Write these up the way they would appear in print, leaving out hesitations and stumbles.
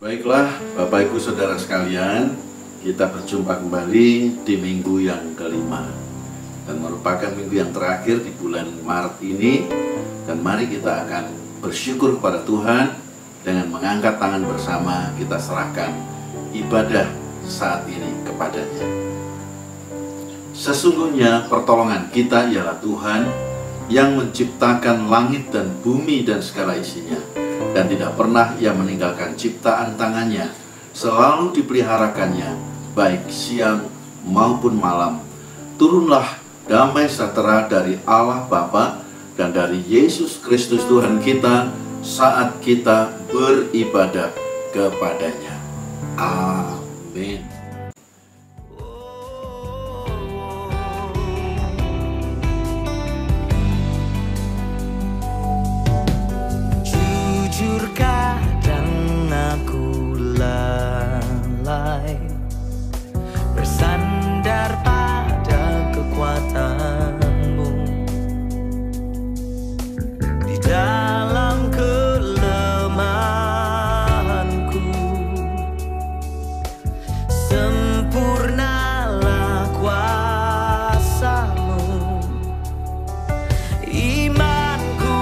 Baiklah, Bapak Ibu Saudara sekalian, kita berjumpa kembali di minggu yang kelima dan merupakan minggu yang terakhir di bulan Maret ini. Dan mari kita akan bersyukur kepada Tuhan dengan mengangkat tangan bersama. Kita serahkan ibadah saat ini kepadanya. Sesungguhnya pertolongan kita ialah Tuhan yang menciptakan langit dan bumi dan segala isinya, dan tidak pernah Ia meninggalkan ciptaan tangannya. Selalu dipeliharakannya baik siang maupun malam. Turunlah damai sejahtera dari Allah Bapa dan dari Yesus Kristus Tuhan kita saat kita beribadah kepadanya. Amin. Jujur kadang aku lalai, bersandar pada kekuatanmu. Di dalam kelemahanku, sempurnalah kuasa-Mu. Imanku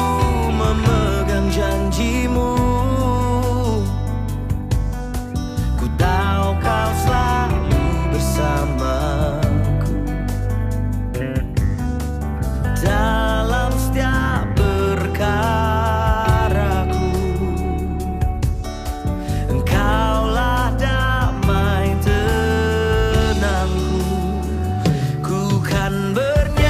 memegang janji-Mu. Ku tahu Kau selalu bersamaku dalam setiap perkaraku. Engkaulah damai tenangku. Ku kan bernyanyi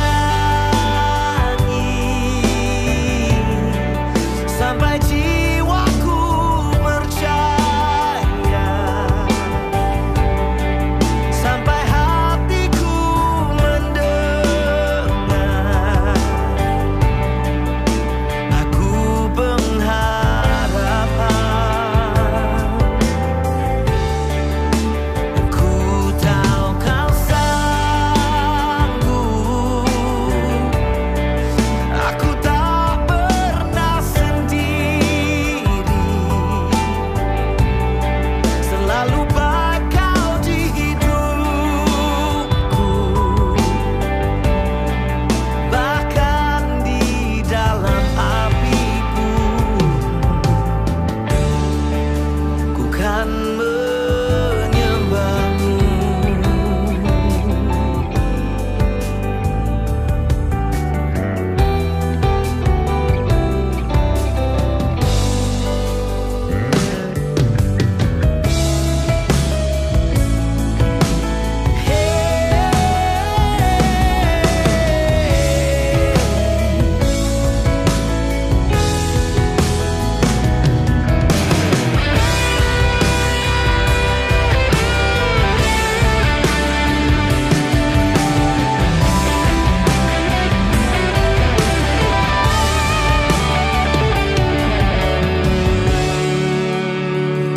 sampai jiwaku percaya, sampai hatiku mendengar. Aku pengharapan, ku tahu Kau sanggup. Aku tak pernah sendiri, selalu baik Kau di hidupku. Bahkan di dalam api pun ku kan menyembah-Mu.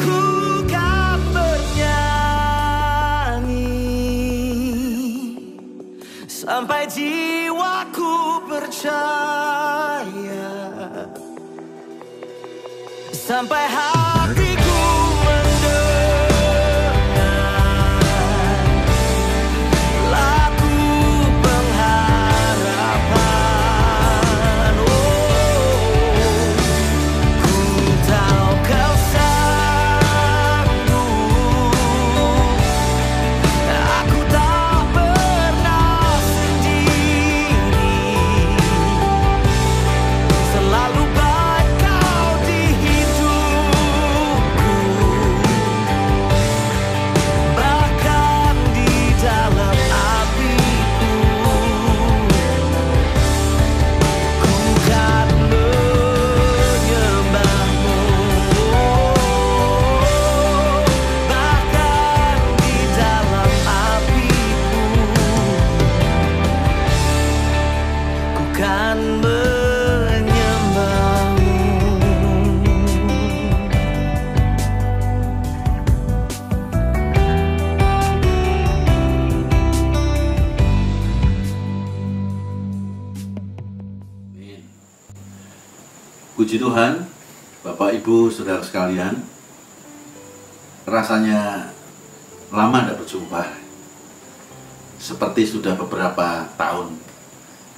Ku kan bernyanyi sampai jiwaku percaya, sampai hatiku mendengar. Lagu pengharapan, ku tahu Kau sanggup. Aku tak pernah sendiri, selalu baik Kau di hidupku. Bahkan di dalam api pun ku kan menyembah-Mu. Bahkan di dalam api pun ku kan menyembah-Mu. Amin. Puji Tuhan, Bapak Ibu Saudara sekalian. rasanya lama tidak berjumpa. Seperti sudah beberapa tahun.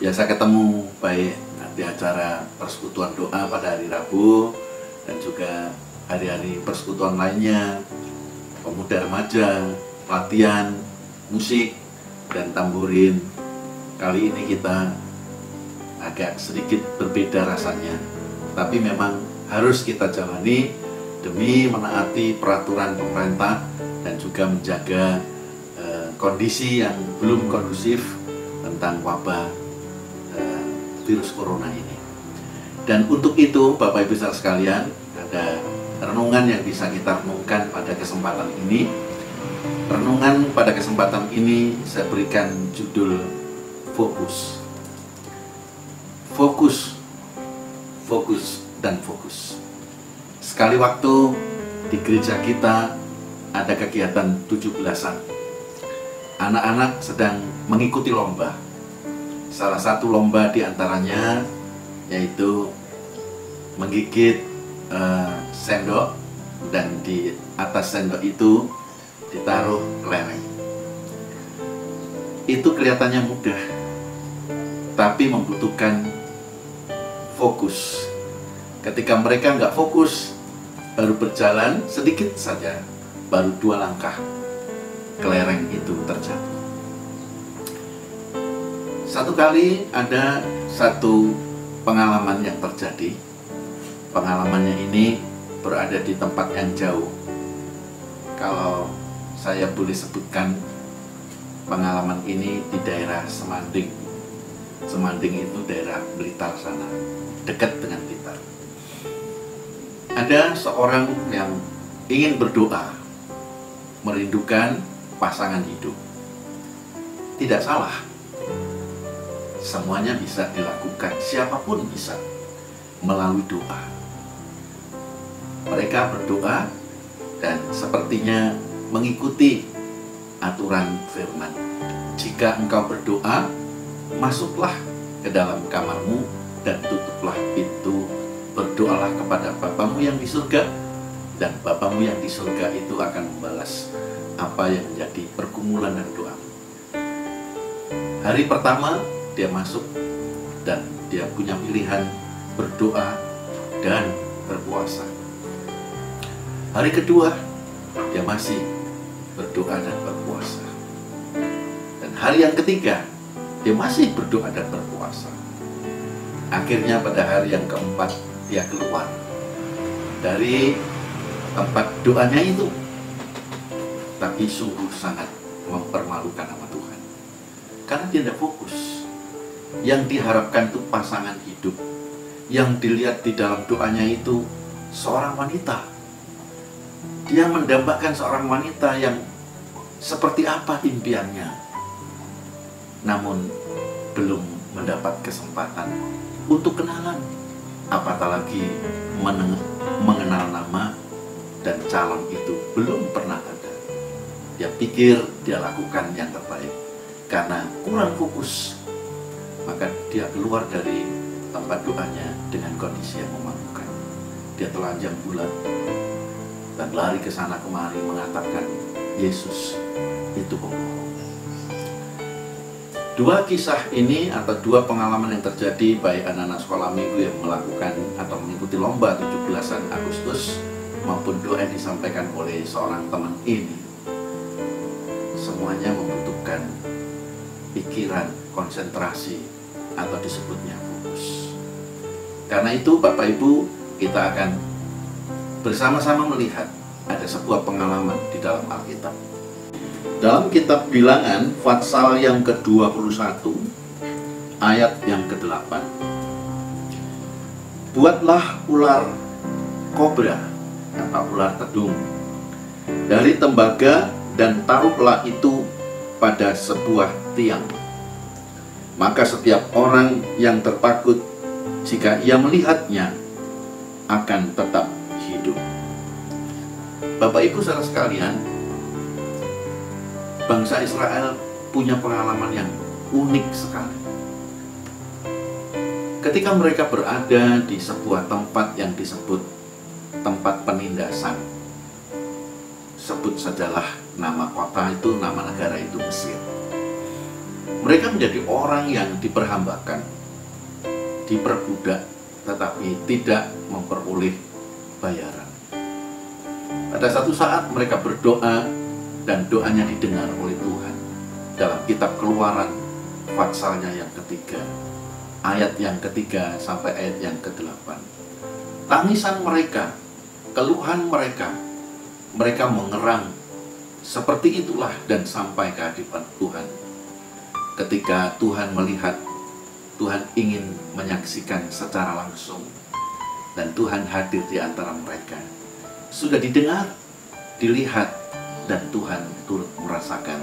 Biasa ketemu baik di acara persekutuan doa pada hari Rabu dan juga hari-hari persekutuan lainnya, pemuda remaja, latihan, musik, dan tamburin. Kali ini kita agak sedikit berbeda rasanya, tapi memang harus kita jalani demi menaati peraturan pemerintah dan juga menjaga kondisi yang belum kondusif tentang wabah virus corona ini. Dan untuk itu, Bapak Ibu saudara sekalian, ada renungan yang bisa kita renungkan pada kesempatan ini. Renungan pada kesempatan ini saya berikan judul fokus. Fokus, fokus, dan fokus. Sekali waktu di gereja kita ada kegiatan 17-an. Anak-anak sedang mengikuti lomba. Salah satu lomba diantaranya yaitu menggigit sendok, dan di atas sendok itu ditaruh kelereng. Itu kelihatannya mudah, tapi membutuhkan fokus. Ketika mereka nggak fokus, baru berjalan sedikit saja, baru 2 langkah, kelereng itu terjatuh. Satu kali ada satu pengalaman yang terjadi. Pengalamannya ini berada di tempat yang jauh. Kalau saya boleh sebutkan, pengalaman ini di daerah Semanding. Semanding itu daerah Blitar sana, dekat dengan Blitar. Ada seorang yang ingin berdoa, merindukan pasangan hidup. Tidak salah. Semuanya bisa dilakukan, siapapun bisa melalui doa. Mereka berdoa dan sepertinya mengikuti aturan firman. Jika engkau berdoa, masuklah ke dalam kamarmu dan tutuplah pintu. Berdoalah kepada Bapamu yang di surga, dan Bapamu yang di surga itu akan membalas apa yang menjadi pergumulan dan doamu. Hari pertama dia masuk dan dia punya pilihan berdoa dan berpuasa. Hari kedua dia masih berdoa dan berpuasa. Dan hari yang ketiga dia masih berdoa dan berpuasa. Akhirnya pada hari yang keempat dia keluar dari tempat doanya itu. Tapi sungguh sangat mempermalukan nama Tuhan, karena dia tidak fokus. Yang diharapkan itu pasangan hidup. Yang dilihat di dalam doanya itu seorang wanita. Dia mendambakan seorang wanita yang seperti apa impiannya. Namun belum mendapat kesempatan untuk kenalan, apatah lagi mengenal nama, dan calon itu belum pernah ada. Dia pikir dia lakukan yang terbaik. Karena kurang fokus, maka dia keluar dari tempat doanya dengan kondisi yang memalukan. Dia telanjang bulat dan lari ke sana kemari mengatakan Yesus itu pembohong. Dua kisah ini atau dua pengalaman yang terjadi baik anak-anak sekolah minggu yang melakukan atau mengikuti lomba 17-an Agustus maupun doa yang disampaikan oleh seorang teman ini, semuanya membutuhkan pikiran, konsentrasi, atau disebutnya fokus. Karena itu Bapak Ibu, kita akan bersama-sama melihat ada sebuah pengalaman di dalam Alkitab. Dalam kitab Bilangan pasal yang ke-21 ayat yang ke-8. Buatlah ular kobra atau ular tedung dari tembaga dan taruhlah itu pada sebuah tiang. Maka setiap orang yang tertakut jika ia melihatnya akan tetap hidup. Bapak Ibu saudara sekalian, bangsa Israel punya pengalaman yang unik sekali. Ketika mereka berada di sebuah tempat yang disebut tempat penindasan, sebut sajalah nama kota itu, nama negara itu Mesir. Mereka menjadi orang yang diperhambakan, diperbudak, tetapi tidak memperoleh bayaran. Pada satu saat mereka berdoa dan doanya didengar oleh Tuhan. Dalam kitab Keluaran pasalnya yang ketiga, ayat yang ketiga sampai ayat yang ke-8. Tangisan mereka, keluhan mereka, mereka mengerang seperti itulah dan sampai ke hadapan Tuhan. Ketika Tuhan melihat, Tuhan ingin menyaksikan secara langsung, dan Tuhan hadir di antara mereka. Sudah didengar, dilihat, dan Tuhan turut merasakan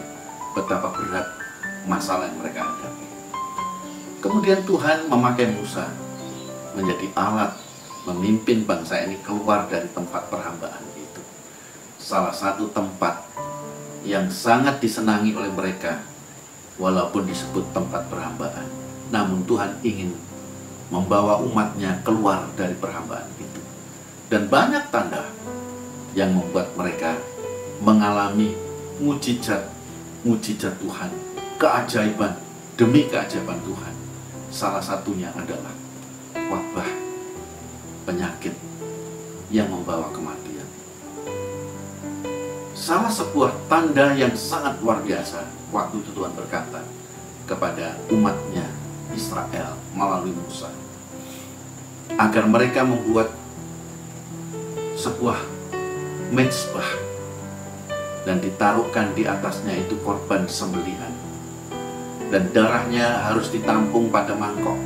betapa berat masalah yang mereka hadapi. Kemudian Tuhan memakai Musa menjadi alat memimpin bangsa ini keluar dari tempat perhambaan itu. Salah satu tempat yang sangat disenangi oleh mereka, walaupun disebut tempat perhambaan, namun Tuhan ingin membawa umatnya keluar dari perhambaan itu. Dan banyak tanda yang membuat mereka mengalami mujizat Tuhan, keajaiban demi keajaiban Tuhan. Salah satunya adalah wabah penyakit yang membawa kematian. Salah sebuah tanda yang sangat luar biasa, waktu itu Tuhan berkata kepada umatnya Israel melalui Musa, agar mereka membuat sebuah mezbah dan ditaruhkan di atasnya itu korban sembelihan, dan darahnya harus ditampung pada mangkok,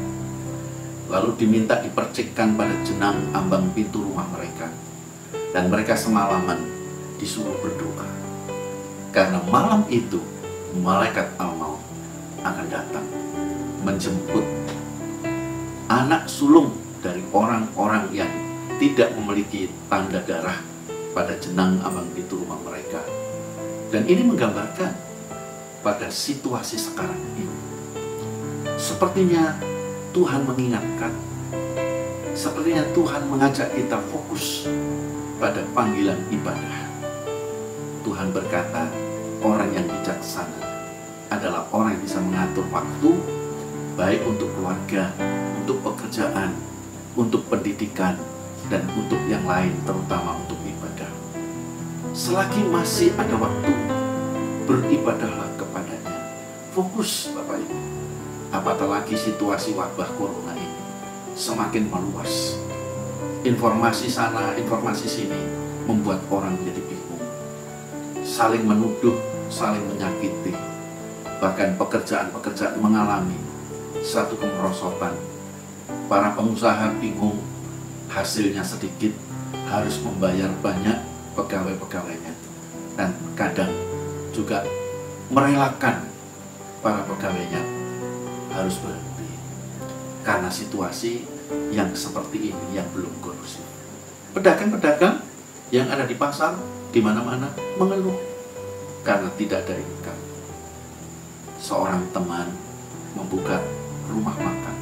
lalu diminta dipercikkan pada jenang ambang pintu rumah mereka, dan mereka semalaman disuruh berdoa, karena malam itu malaikat al-maut akan datang menjemput anak sulung dari orang-orang yang tidak memiliki tanda darah pada jenang ambang pintu rumah mereka. Dan ini menggambarkan pada situasi sekarang ini. Sepertinya Tuhan mengingatkan, sepertinya Tuhan mengajak kita fokus pada panggilan ibadah. Tuhan berkata, orang yang bijaksana adalah orang yang bisa mengatur waktu, baik untuk keluarga, untuk pekerjaan, untuk pendidikan, dan untuk yang lain, terutama untuk ibadah. Selagi masih ada waktu, beribadahlah kepadanya. Fokus, Bapak Ibu. Apatah lagi situasi wabah corona ini semakin meluas. Informasi sana, informasi sini membuat orang menjadi bingung. Saling menuduh, saling menyakiti. Bahkan pekerjaan-pekerjaan mengalami satu kemerosotan. Para pengusaha bingung, hasilnya sedikit, harus membayar banyak pegawai-pegawainya, dan kadang juga merelakan para pegawainya harus berhenti karena situasi yang seperti ini yang belum kondusif. Pedagang-pedagang yang ada di pasar di mana-mana mengeluh karena tidak ada income. Seorang teman membuka rumah makan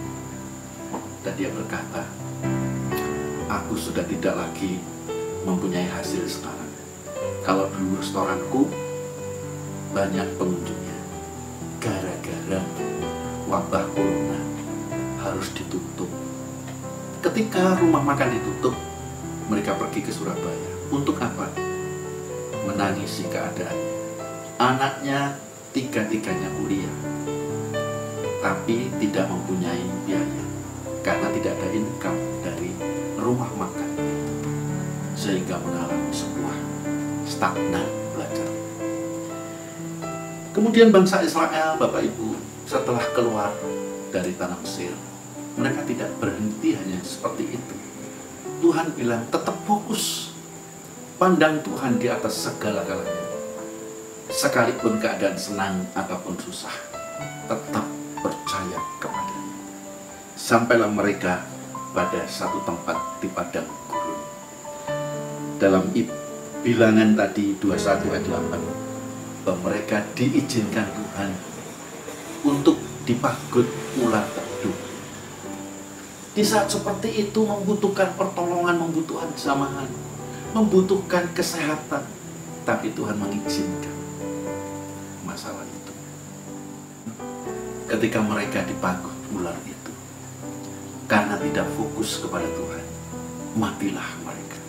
dan dia berkata, aku sudah tidak lagi mempunyai hasil sekarang. Kalau dulu restoranku banyak pengunjungnya, gara-gara wabah corona harus ditutup. Ketika rumah makan ditutup, mereka pergi ke Surabaya. Untuk apa? Menangisi keadaannya. Anaknya tiga-tiganya kuliah, tapi tidak mempunyai biaya karena tidak ada income dari rumah makan, sehingga mengalami sebuah stagnan belajar. Kemudian bangsa Israel, Bapak Ibu, setelah keluar dari tanah Mesir, mereka tidak berhenti hanya seperti itu. Tuhan bilang tetap fokus, pandang Tuhan di atas segala-galanya. Sekalipun keadaan senang ataupun susah, tetap percaya kepadanya. Sampailah mereka pada satu tempat di padang gurun. Dalam Bilangan tadi 21 ayat 8, bahwa mereka diizinkan Tuhan untuk dipagut ular teduh. Di saat seperti itu membutuhkan pertolongan, membutuhkan jamahan, membutuhkan kesehatan, tapi Tuhan mengizinkan masalah itu. Ketika mereka dipagut ular itu, karena tidak fokus kepada Tuhan, matilah mereka.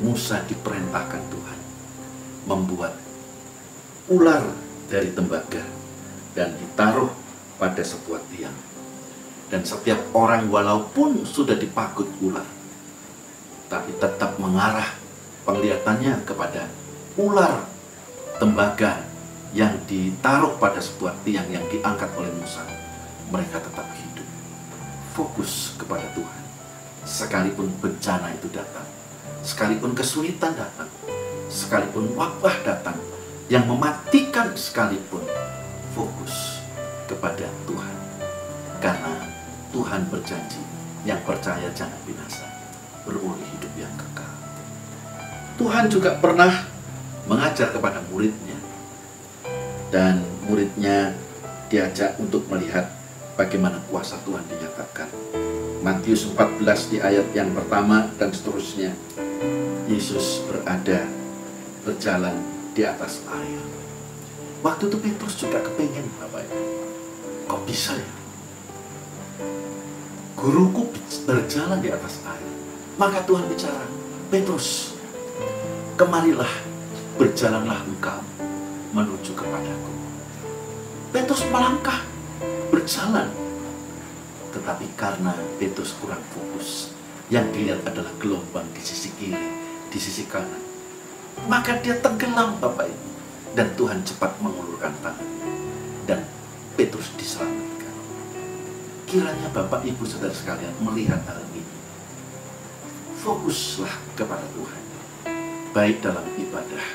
Musa diperintahkan Tuhan membuat ular dari tembaga dan ditaruh pada sebuah tiang. Dan setiap orang walaupun sudah dipagut ular, tapi tetap mengarah penglihatannya kepada ular tembaga yang ditaruh pada sebuah tiang yang diangkat oleh Musa. Mereka tetap hidup, fokus kepada Tuhan. Sekalipun bencana itu datang, sekalipun kesulitan datang, sekalipun wabah datang yang mematikan sekalipun, fokus kepada Tuhan. Karena Tuhan berjanji, yang percaya jangan binasa, beroleh hidup yang kekal. Tuhan juga pernah mengajar kepada muridnya, dan muridnya diajak untuk melihat bagaimana kuasa Tuhan dinyatakan. Matius 14 di ayat yang pertama dan seterusnya, Yesus berjalan di atas air. Waktu itu Petrus juga kepengen, Bapak Ibu, kok bisa ya? Guruku berjalan di atas air. Maka Tuhan bicara, Petrus, kemarilah, berjalanlah engkau menuju kepadaku. Petrus melangkah, berjalan. Tetapi karena Petrus kurang fokus, yang dilihat adalah gelombang di sisi kiri, di sisi kanan, maka dia tenggelam, Bapak Ibu. Dan Tuhan cepat mengulurkan tangannya, dan Petrus diselamatkan. Kiranya Bapak Ibu Saudara sekalian melihat hal ini. Fokuslah kepada Tuhan, baik dalam ibadah.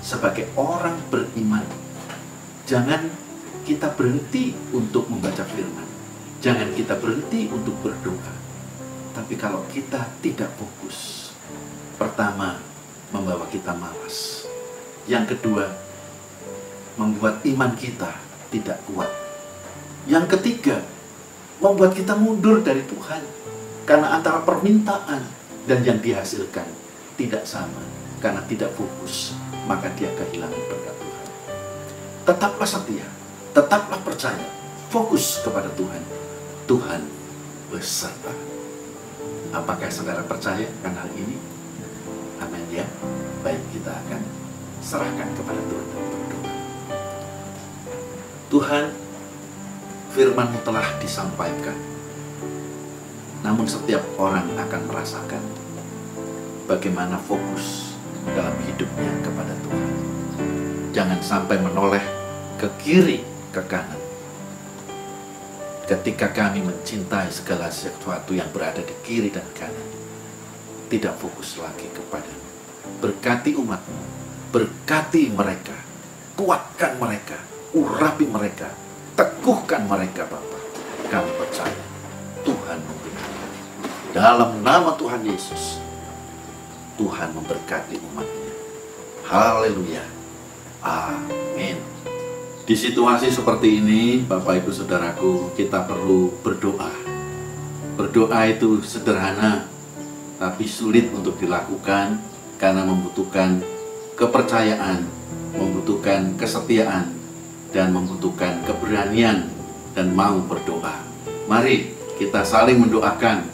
Sebagai orang beriman, jangan kita berhenti untuk membaca firman, jangan kita berhenti untuk berdoa. Tapi kalau kita tidak fokus, pertama, membawa kita malas. Yang kedua, membuat iman kita tidak kuat. Yang ketiga, membuat kita mundur dari Tuhan. Karena antara permintaan dan yang dihasilkan tidak sama. Karena tidak fokus, maka dia kehilangan berkat Tuhan. Tetaplah setia, tetaplah percaya, fokus kepada Tuhan. Tuhan beserta. Apakah saudara percaya akan hal ini? Amin ya. Baik, kita akan serahkan kepada Tuhan dan berdoa. Tuhan, firman-Mu telah disampaikan, namun setiap orang akan merasakan bagaimana fokus dalam hidupnya kepada Tuhan. Jangan sampai menoleh ke kiri, ke kanan. Ketika kami mencintai segala sesuatu yang berada di kiri dan kanan, tidak fokus lagi kepada-Mu. Berkati umat-Mu, berkati mereka, kuatkan mereka, urapi mereka, teguhkan mereka, Bapa. Kami percaya Tuhan memberkati. Dalam nama Tuhan Yesus, Tuhan memberkati umat-Nya. Haleluya. Amin. Di situasi seperti ini, Bapak Ibu Saudaraku, kita perlu berdoa. Berdoa itu sederhana, tapi sulit untuk dilakukan karena membutuhkan kepercayaan, membutuhkan kesetiaan, dan membutuhkan keberanian dan mau berdoa. Mari kita saling mendoakan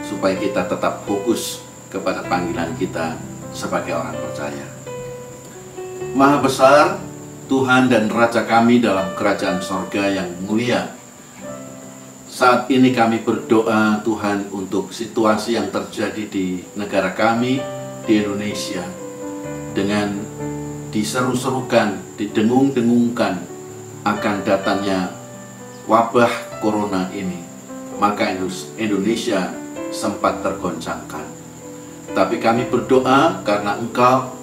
supaya kita tetap fokus kepada panggilan kita sebagai orang percaya. Maha besar Tuhan dan Raja kami dalam kerajaan sorga yang mulia, saat ini kami berdoa Tuhan untuk situasi yang terjadi di negara kami, di Indonesia, dengan diseru-serukan, didengung-dengungkan akan datangnya wabah corona ini, maka Indonesia sempat tergoncangkan. Tapi kami berdoa karena Engkau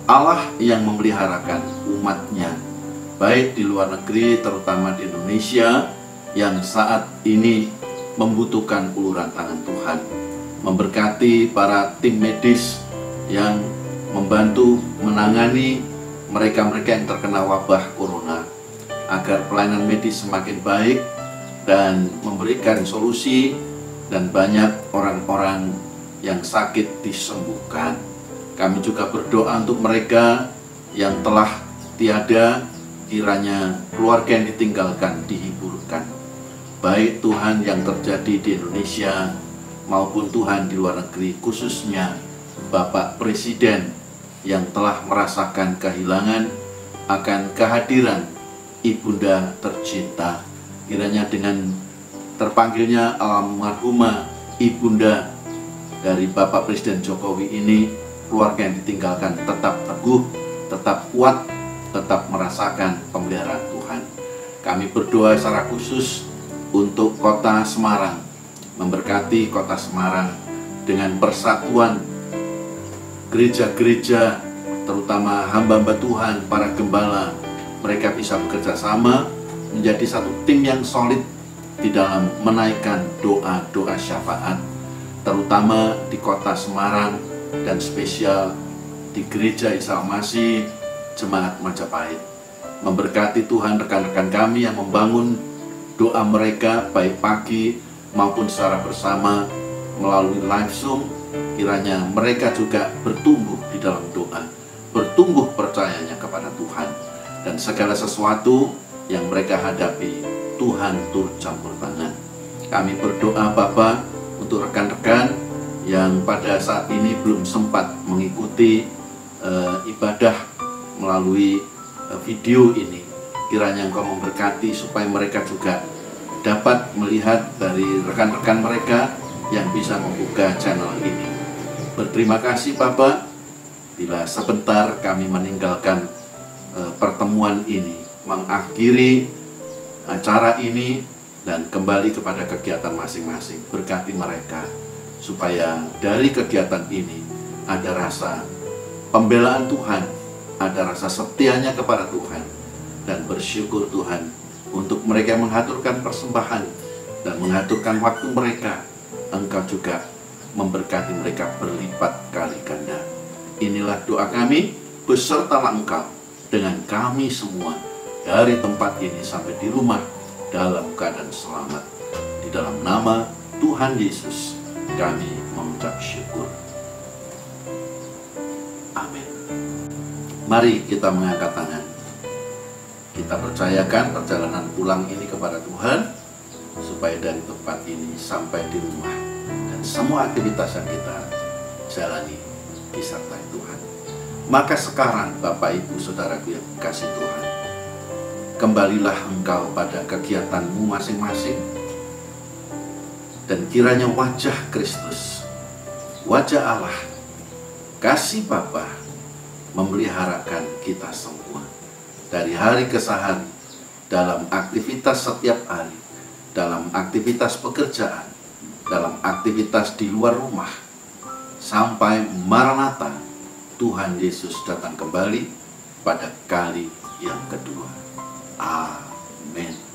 Allah yang memeliharakan umat-Nya, baik di luar negeri terutama di Indonesia yang saat ini membutuhkan uluran tangan Tuhan. Memberkati para tim medis yang membantu menangani mereka-mereka yang terkena wabah corona, agar pelayanan medis semakin baik dan memberikan solusi, dan banyak orang-orang yang sakit disembuhkan. Kami juga berdoa untuk mereka yang telah tiada, kiranya keluarga yang ditinggalkan dihiburkan. Baik Tuhan yang terjadi di Indonesia maupun Tuhan di luar negeri, khususnya Bapak Presiden yang telah merasakan kehilangan akan kehadiran Ibunda tercinta. Kiranya dengan terpanggilnya almarhumah Ibunda dari Bapak Presiden Jokowi ini, keluarga yang ditinggalkan tetap teguh, tetap kuat, tetap merasakan pemeliharaan Tuhan. Kami berdoa secara khusus untuk kota Semarang, memberkati kota Semarang dengan persatuan gereja-gereja, terutama hamba-hamba Tuhan, para gembala. Mereka bisa bekerja sama menjadi satu tim yang solid di dalam menaikkan doa-doa syafaat, terutama di kota Semarang dan spesial di Gereja Isa Masih Jemaat Majapahit. Memberkati Tuhan rekan-rekan kami yang membangun doa mereka baik pagi maupun secara bersama melalui live Zoom. Kiranya mereka juga bertumbuh di dalam doa, bertumbuh percayanya kepada Tuhan, dan segala sesuatu yang mereka hadapi Tuhan turut campur tangan. Kami berdoa Bapa untuk rekan-rekan yang pada saat ini belum sempat mengikuti ibadah melalui video ini. Kiranya Engkau memberkati supaya mereka juga dapat melihat dari rekan-rekan mereka yang bisa membuka channel ini. Berterima kasih Bapak, bila sebentar kami meninggalkan pertemuan ini, mengakhiri acara ini dan kembali kepada kegiatan masing-masing. Berkati mereka supaya dari kegiatan ini ada rasa pembelaan Tuhan, ada rasa setianya kepada Tuhan, dan bersyukur Tuhan untuk mereka yang mengaturkan persembahan dan mengaturkan waktu mereka. Engkau juga memberkati mereka berlipat kali ganda. Inilah doa kami, besertalah Engkau dengan kami semua dari tempat ini sampai di rumah dalam keadaan selamat. Di dalam nama Tuhan Yesus kami mengucap syukur. Amin. Mari kita mengangkat tangan. Kita percayakan perjalanan pulang ini kepada Tuhan, supaya dari tempat ini sampai di rumah dan semua aktivitas yang kita jalani disertai Tuhan. Maka sekarang Bapak Ibu Saudaraku yang kasih Tuhan, kembalilah engkau pada kegiatanmu masing-masing, dan kiranya wajah Kristus, wajah Allah, kasih Bapa memeliharakan kita semua dari hari ke hari, dalam aktivitas setiap hari, dalam aktivitas pekerjaan, dalam aktivitas di luar rumah, sampai Maranatha, Tuhan Yesus datang kembali pada kali yang kedua. Amin.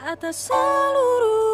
Atas seluruh